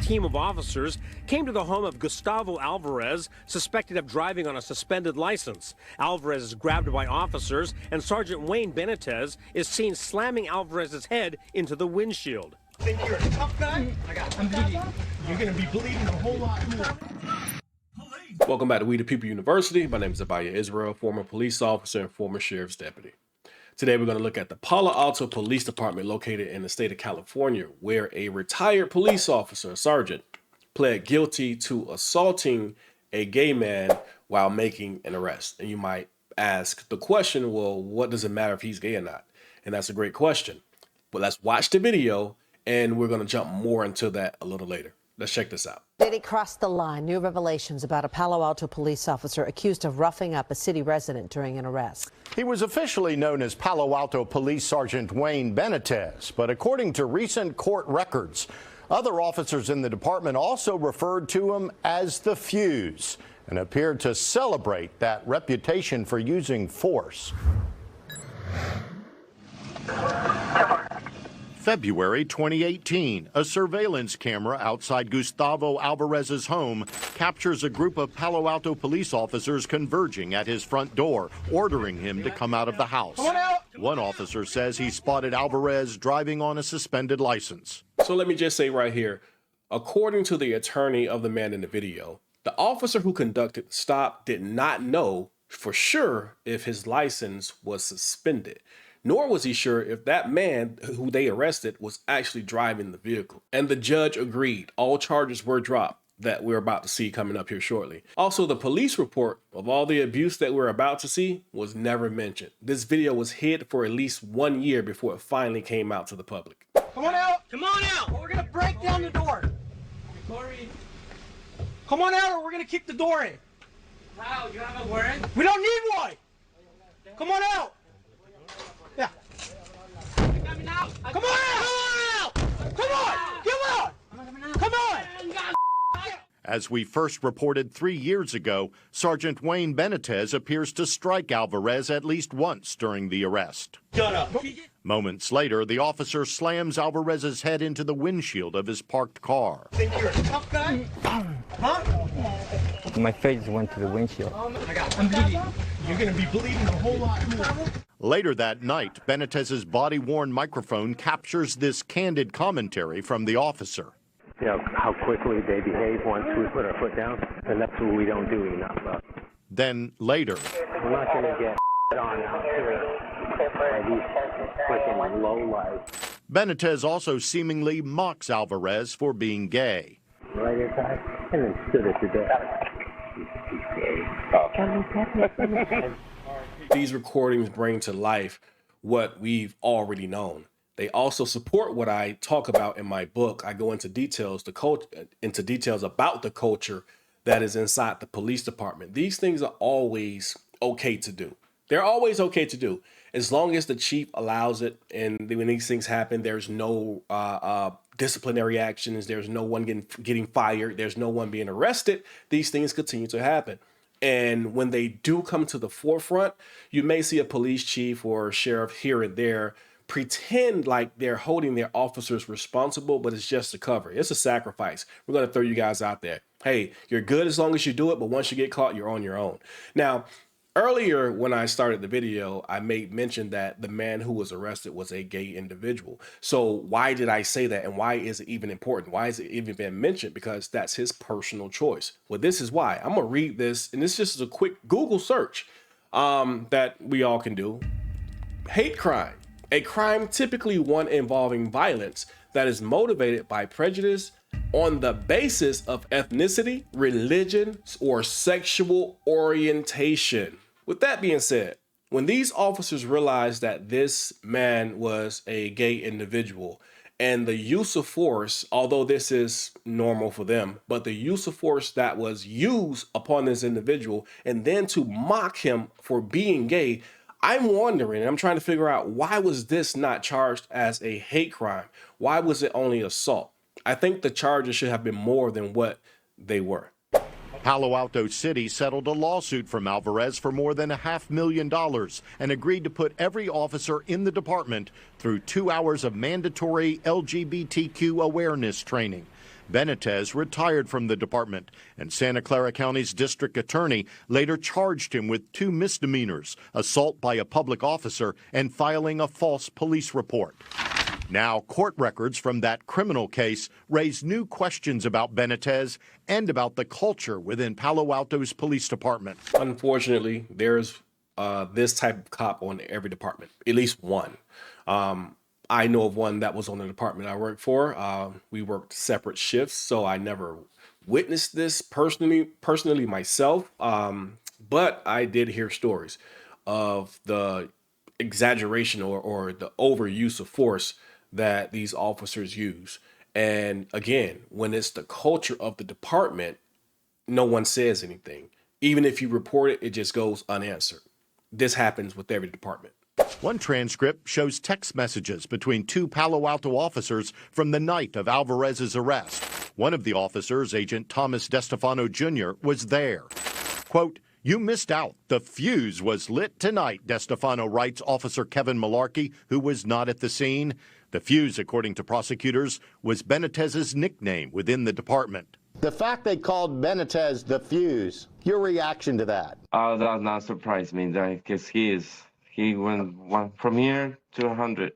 team of officers came to the home of Gustavo Alvarez, suspected of driving on a suspended license. Alvarez is grabbed by officers, and Sergeant Wayne Benitez is seen slamming Alvarez's head into the windshield. Think you're a tough guy? I'm bleeding. You're going to be bleeding a whole lot more. Welcome back to We the People University. My name is Abiyah Israel, former police officer and former sheriff's deputy. Today, we're going to look at the Palo Alto Police Department located in the state of California, where a retired police officer, a sergeant, pled guilty to assaulting a gay man while making an arrest. And you might ask the question, well, what does it matter if he's gay or not? And that's a great question. But let's watch the video, and we're going to jump more into that a little later. Let's check this out. Did he cross the line? New revelations about a Palo Alto police officer accused of roughing up a city resident during an arrest. He was officially known as Palo Alto Police Sergeant Wayne Benitez, but according to recent court records, other officers in the department also referred to him as the Fuse and appeared to celebrate that reputation for using force. February 2018, a surveillance camera outside Gustavo Alvarez's home captures a group of Palo Alto police officers converging at his front door, ordering him to come out of the house. One officer says he spotted Alvarez driving on a suspended license. So let me just say right here, according to the attorney of the man in the video, the officer who conducted the stop did not know for sure if his license was suspended. Nor was he sure if that man who they arrested was actually driving the vehicle. And the judge agreed. All charges were dropped that we're about to see coming up here shortly. Also, the police report of all the abuse that we're about to see was never mentioned. This video was hid for at least 1 year before it finally came out to the public. Come on out! Come on out! Or we're going to break down the door. Corey. Come on out or we're going to kick the door in. How? You have a warrant? We don't need one! Come on out! Yeah. Come on out! Come on! Come on! Come on! As we first reported 3 years ago, Sergeant Wayne Benitez appears to strike Alvarez at least once during the arrest. Shut up. Moments later, the officer slams Alvarez's head into the windshield of his parked car. Think you're a tough guy? Huh? My face went to the windshield. I'm bleeding. You're going to be bleeding a whole lot more. Later that night, Benitez's body-worn microphone captures this candid commentary from the officer. You know, how quickly they behave once we put our foot down, and that's what we don't do enough of. Then later, We're not going to get on out here by these freaking lowlights. Benitez also seemingly mocks Alvarez for being gay. Right here, Ty, and then stood at the desk. He's gay. These recordings bring to life what we've already known. They also support what I talk about in my book. I go into details, about the culture that is inside the police department. These things are always okay to do. They're always okay to do as long as the chief allows it. And when these things happen, there's no disciplinary actions. There's no one getting fired. There's no one being arrested. These things continue to happen. And when they do come to the forefront, you may see a police chief or a sheriff here and there pretend like they're holding their officers responsible, but it's just a cover. It's a sacrifice. We're going to throw you guys out there. Hey, you're good as long as you do it, but once you get caught, you're on your own. Now, earlier when I started the video, I made mention that the man who was arrested was a gay individual. So why did I say that? And why is it even important? Why is it even been mentioned? Because that's his personal choice. Well, this is why. I'm going to read this, and this just is a quick Google search that we all can do. Hate crime. A crime typically one involving violence that is motivated by prejudice on the basis of ethnicity, religion, or sexual orientation. With that being said, when these officers realized that this man was a gay individual and the use of force, although this is normal for them, but the use of force that was used upon this individual and then to mock him for being gay, I'm wondering, I'm trying to figure out, why was this not charged as a hate crime? Why was it only assault? I think the charges should have been more than what they were. Palo Alto City settled a lawsuit from Alvarez for more than $500,000 and agreed to put every officer in the department through 2 hours of mandatory LGBTQ awareness training. Benitez retired from the department, and Santa Clara County's district attorney later charged him with 2 misdemeanors, assault by a public officer and filing a false police report. Now, court records from that criminal case raise new questions about Benitez and about the culture within Palo Alto's police department. Unfortunately, there's this type of cop on every department, at least one. I know of one that was on the department I worked for. We worked separate shifts, so I never witnessed this personally myself. But I did hear stories of the exaggeration or the overuse of force that these officers use. And again, when it's the culture of the department, no one says anything. Even if you report it, it just goes unanswered. This happens with every department. One transcript shows text messages between 2 Palo Alto officers from the night of Alvarez's arrest. One of the officers, Agent Thomas DeStefano Jr., was there. Quote, "You missed out. The fuse was lit tonight," DeStefano writes Officer Kevin Malarkey, who was not at the scene. The fuse, according to prosecutors, was Benitez's nickname within the department. The fact they called Benitez the fuse, your reaction to that? Oh, that not surprised me, because he went from here to 100.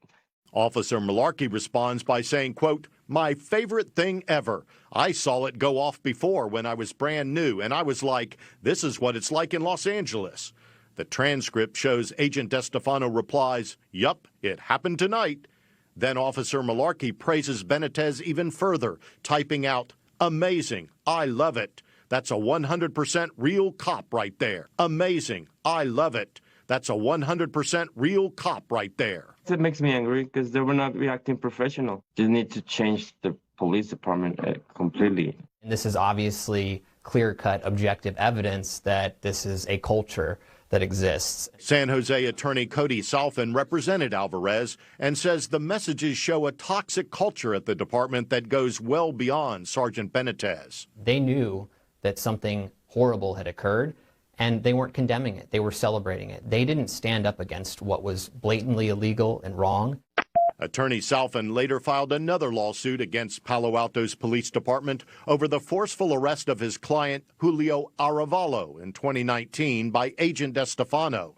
Officer Malarkey responds by saying, quote, "My favorite thing ever. I saw it go off before when I was brand new, and I was like, this is what it's like in Los Angeles." The transcript shows Agent DeStefano replies, "Yup, it happened tonight." Then Officer Malarkey praises Benitez even further, typing out, "Amazing. I love it. That's a 100% real cop right there. Amazing. I love it. That's a 100% real cop right there." It makes me angry because they were not reacting professional. Just need to change the police department completely. And this is obviously clear-cut objective evidence that this is a culture that exists. San Jose attorney Cody Salfin represented Alvarez and says the messages show a toxic culture at the department that goes well beyond Sergeant Benitez. They knew that something horrible had occurred, and they weren't condemning it. They were celebrating it. They didn't stand up against what was blatantly illegal and wrong. Attorney Salfin later filed another lawsuit against Palo Alto's police department over the forceful arrest of his client, Julio Arevalo, in 2019 by Agent DeStefano.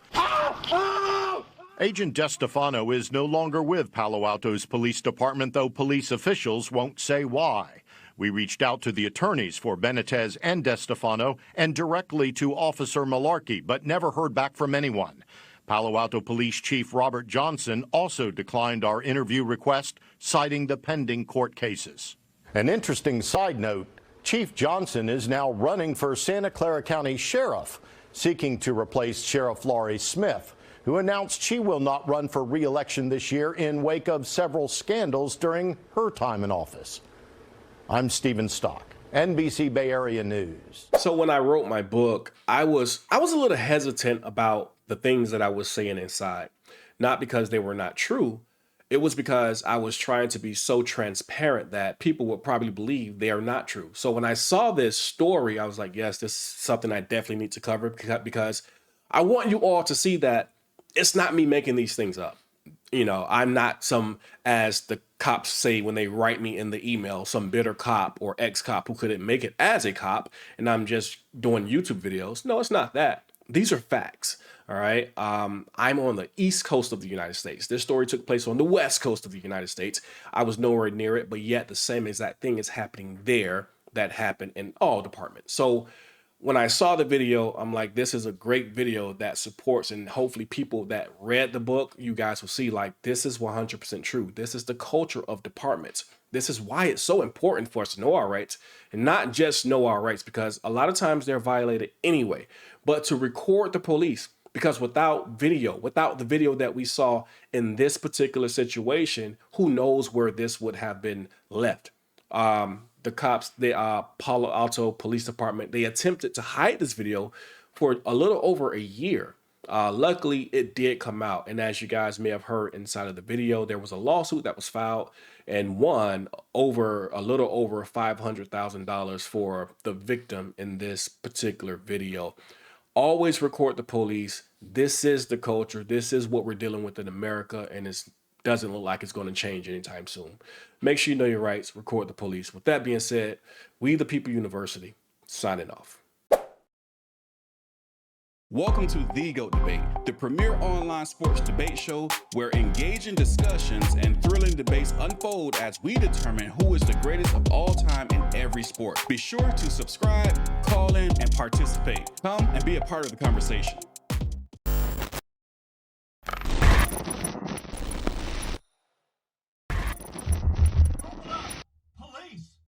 Agent DeStefano is no longer with Palo Alto's police department, though police officials won't say why. We reached out to the attorneys for Benitez and DeStefano and directly to Officer Malarkey, but never heard back from anyone. Palo Alto Police Chief Robert Johnson also declined our interview request, citing the pending court cases. An interesting side note, Chief Johnson is now running for Santa Clara County Sheriff, seeking to replace Sheriff Laurie Smith, who announced she will not run for re-election this year in wake of several scandals during her time in office. I'm Stephen Stock, NBC Bay Area News. So when I wrote my book, I was a little hesitant about the things that I was saying inside, not because they were not true. It was because I was trying to be so transparent that people would probably believe they are not true. So when I saw this story, I was like, yes, this is something I definitely need to cover, because I want you all to see that it's not me making these things up. You know, I'm not some, as the cops say when they write me in the email, some bitter cop or ex-cop who couldn't make it as a cop, and I'm just doing YouTube videos. No, it's not that. These are facts. All right. I'm on the East Coast of the United States. This story took place on the West Coast of the United States. I was nowhere near it, but yet the same exact thing is happening there that happened in all departments. So when I saw the video, I'm like, this is a great video that supports, and hopefully people that read the book, you guys will see, like, this is 100% true. This is the culture of departments. This is why it's so important for us to know our rights, and not just know our rights, because a lot of times they're violated anyway, but to record the police. Because without the video that we saw in this particular situation, who knows where this would have been left. The cops, the Palo Alto Police Department, they attempted to hide this video for a little over a year. Luckily, it did come out. And as you guys may have heard inside of the video, there was a lawsuit that was filed and won over a little over $500,000 for the victim in this particular video. Always record the police. This is the culture. This is what we're dealing with in America, and it's doesn't look like it's going to change anytime soon. Make sure you know your rights, record the police. With that being said, We the People University, signing off. Welcome to The GOAT Debate, the premier online sports debate show where engaging discussions and thrilling debates unfold as we determine who is the greatest of all time in every sport. Be sure to subscribe, call in, and participate. Come and be a part of the conversation.